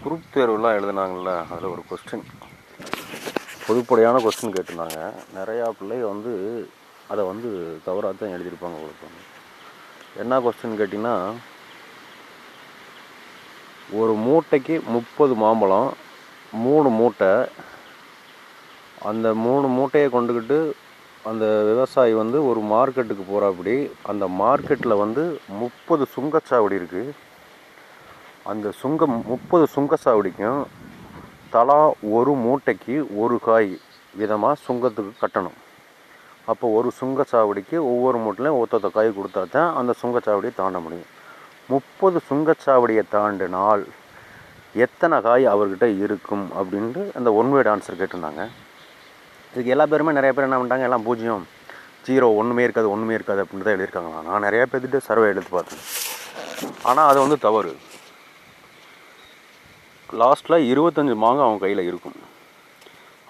Group தேர்வுலாம் எழுதுனாங்கள்ல, அதில் ஒரு question பொதுப்படையான question கேட்டிருந்தாங்க. நிறையா பிள்ளைங்க வந்து அதை வந்து தவறாக தான் எழுதியிருப்பாங்க. உங்களுக்கு என்ன கொஸ்டின் கேட்டிங்கன்னா, ஒரு மூட்டைக்கு 30 மாம்பழம், 3 மூட்டை. அந்த 3 மூட்டையை கொண்டுக்கிட்டு அந்த விவசாயி வந்து ஒரு மார்க்கெட்டுக்கு போகிறாப்படி. அந்த மார்க்கெட்டில் வந்து 30 சுங்கச்சாவடி இருக்குது. அந்த 30 சுங்கச்சாவடிக்கும் தலா ஒரு மூட்டைக்கு ஒரு காய் விதமாக சுங்கத்துக்கு கட்டணும். அப்போ ஒரு சுங்கச்சாவடிக்கு ஒவ்வொரு மூட்டையிலையும் ஒருத்த காய் கொடுத்தா தான் அந்த சுங்கச்சாவடியை தாண்ட முடியும். 30 சுங்கச்சாவடியை தாண்டினால் எத்தனை காய் அவர்கிட்ட இருக்கும் அப்படின்ட்டு அந்த ஒன் வேர்டு ஆன்சர் கேட்டிருந்தாங்க. இதுக்கு எல்லா பேருமே நிறைய பேர் என்ன பண்ணிட்டாங்க, எல்லாம் 0 0 ஒன்றுமே இருக்காது அப்படின்னு தான் எழுதியிருக்காங்களா. நான் நிறையா பேர்த்துட்டு சர்வே எடுத்து பார்த்தேன். ஆனால் அது வந்து தவறு. லாஸ்ட்டில் 25 மாங்காய் அவங்க கையில் இருக்கும்.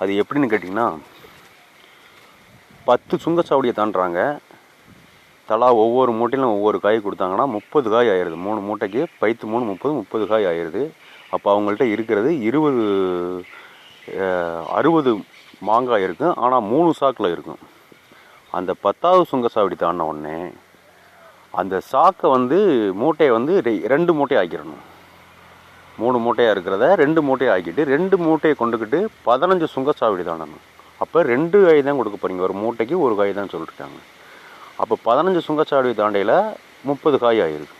அது எப்படின்னு கேட்டிங்கன்னா, 10 சுங்கச்சாவடியை தாண்டுறாங்க. தலா ஒவ்வொரு மூட்டையிலும் ஒவ்வொரு காய் கொடுத்தாங்கன்னா 30 காய் ஆயிடுது. 3 மூட்டைக்கு 10 3 30 காய் ஆயிடுது. அப்போ அவங்கள்ட்ட இருக்கிறது 60 மாங்காய் இருக்கும். ஆனால் 3 சாக்கில் இருக்கும். அந்த 10வது சுங்கச்சாவடி தாண்டின உடனே அந்த சாக்கை வந்து மூட்டையை வந்து 2 மூட்டையை ஆக்கிடணும். 3 மூட்டையாக இருக்கிறத 2 மூட்டையை ஆக்கிட்டு 2 மூட்டையை கொண்டுக்கிட்டு 15 சுங்கச்சாவடி தாண்டணும். அப்போ 2 காய் தான் கொடுக்க போகிறீங்க. ஒரு மூட்டைக்கு ஒரு காய் தான் சொல்லியிருக்காங்க. அப்போ 15 சுங்கச்சாவடி தாண்டையில் 30 காய் ஆகிருக்கு.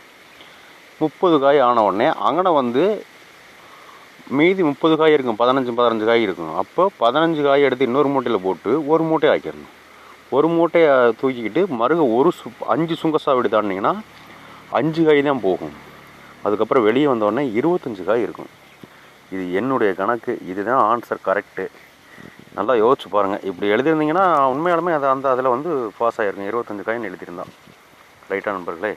30 காய் ஆன உடனே அங்கே வந்து மீதி 30 காய் இருக்கும். 15 காய் இருக்கும். அப்போ 15 காய் எடுத்து இன்னொரு மூட்டையில் போட்டு ஒரு மூட்டையை ஆக்கிடணும். ஒரு மூட்டையை தூக்கிக்கிட்டு மறுக 5 சுங்கச்சாவடி தாண்டிங்கன்னா 5 காய் தான் போகும். அதுக்கப்புறம் வெளியே வந்தோடனே 25 காய் இருக்கும். இது என்னுடைய கணக்கு. இதுதான் ஆன்சர் கரெக்டு. நல்லா யோசிச்சு பாருங்கள். இப்படி எழுதியிருந்தீங்கன்னா உண்மையாலுமே அதில் வந்து பாஸ் ஆகிருக்கும். 25 காயின்னு எழுதியிருந்தான். ரைட்டாக நண்பர்களே?